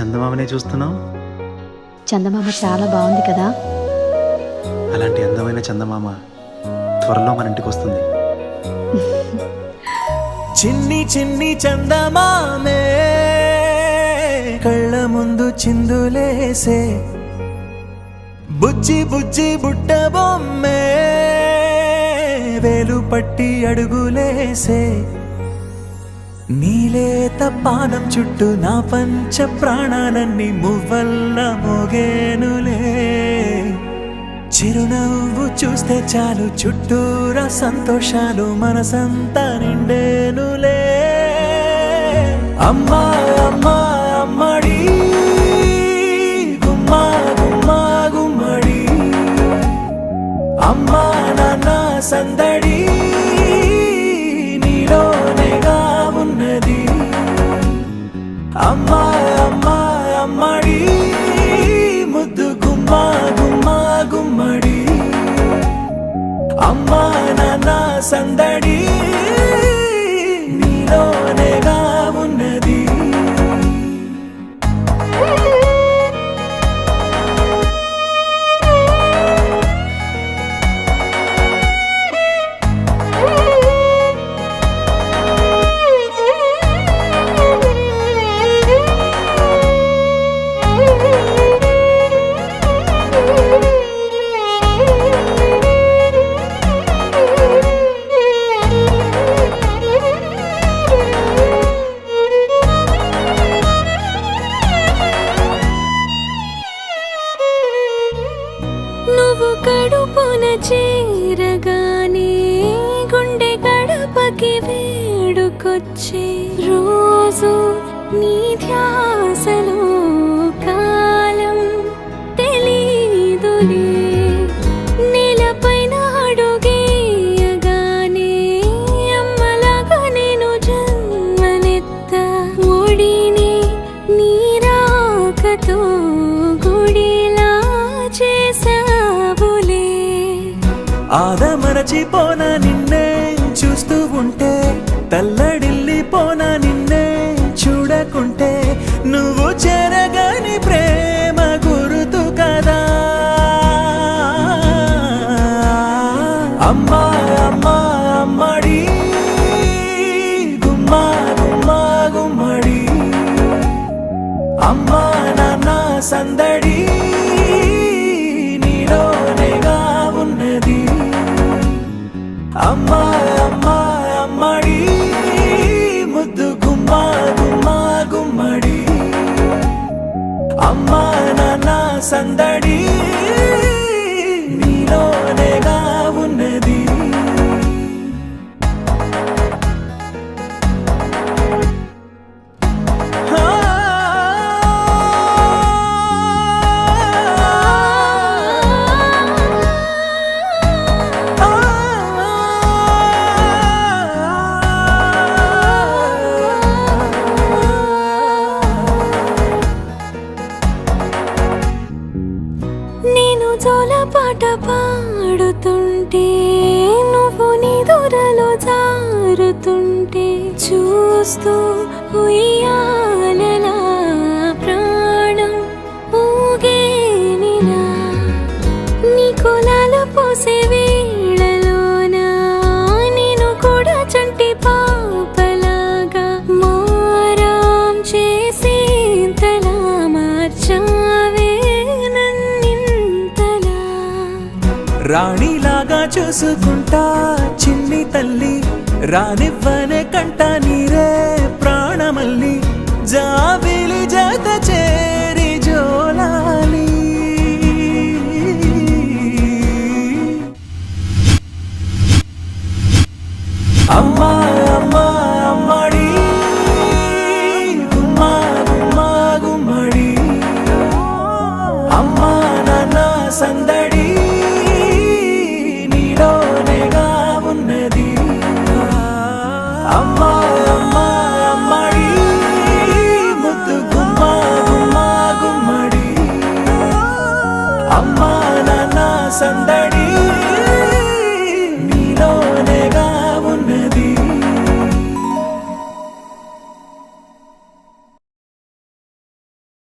చందమామనే చూస్తున్నావు? చందమామ చాలా బాగుంది కదా. అలాంటి అందమైన చందమామ త్వరలో మన ఇంటికి వస్తుంది. చిన్ని చిన్ని చందమామే కళ్ళ ముందు చిందులేసే, బుజ్జి బుజ్జి బుట్ట బొమ్మే వేలు పట్టి అడుగులేసే, నీలేత పానం చుట్టూ నా పంచ ప్రాణాలన్నీ మువ్వల్ల మోగేనులే, చిరునవ్వు చూస్తే చాలు చుట్టూరా సంతోషాలు మనసంతా నిండేనులే. అమ్మా అమ్మా అమ్మడి గుమ్మా గుమ్మా గుమ్మడి, అమ్మా నాన్న సందడి నీలోనేగా ఉన్నది. అమ్మా అమ్మా అమ్మడి ముద్దు గుమ్మా గుమ్మా గుమ్మడి, అమ్మా నాన్న సందడి నీలోనేగా ఉన్నది. నువ్వు కడుపున చేరగానే గుండె గడపకి వేడుకొచ్చే, రోజు నీ ధ్యాసలో కాలం తెలీదులే, నేలపైన అడుగేయగానే అమ్మలాగా నేను జన్మనెత్త, ఒడిని నీ రాకతో గుడిలా చేసావులే. ఆదమరచిపోన నిన్నే చూస్తూ ఉంటే, తల్లడిల్లిపోన నిన్నే చూడకుంటే, నువ్వు చెరగని ప్రేమ గురుతు కదా. అమ్మా అమ్మా అమ్మడి గుమ్మా గుమ్మా గుమ్మడి, అమ్మా నాన్న సందడి నీలోనేగా ఉన్నది. అమ్మా అమ్మా అమ్మడి ముద్దు గుమ్మా గుమ్మా గుమ్మడి, అమ్మా నాన్న సందడి నీలోనేగా ఉన్నది. నేను జోలపాట పాడుతుంటే, నువ్వు నిదురలో జారుతుంటే, చూస్తూ ఉయ్యాలలా ప్రాణం ఊగేనిలా, నీ కులాల పోసే వేళలోన నేను కూడా చంటి పాపలాగా మారాం చేసేంతలా మార్చావే నన్నింతలా. రాణిలాగా చూసుకుంటా చిన్ని తల్లి, రానివ్వనే కంట నీరే ప్రాణమల్లి, జాబిలి జత చేరి జోలాలి. అమ్మా అమ్మా అమ్మడి గుమ్మా గుమ్మా గుమ్మడి, అమ్మా నాన్న సందడి నీలోనేగా ఉన్నది. అమ్మా అమ్మా అమ్మడి ముద్దు గుమ్మా గుమ్మా గుమ్మడి, అమ్మా నాన్న సందడి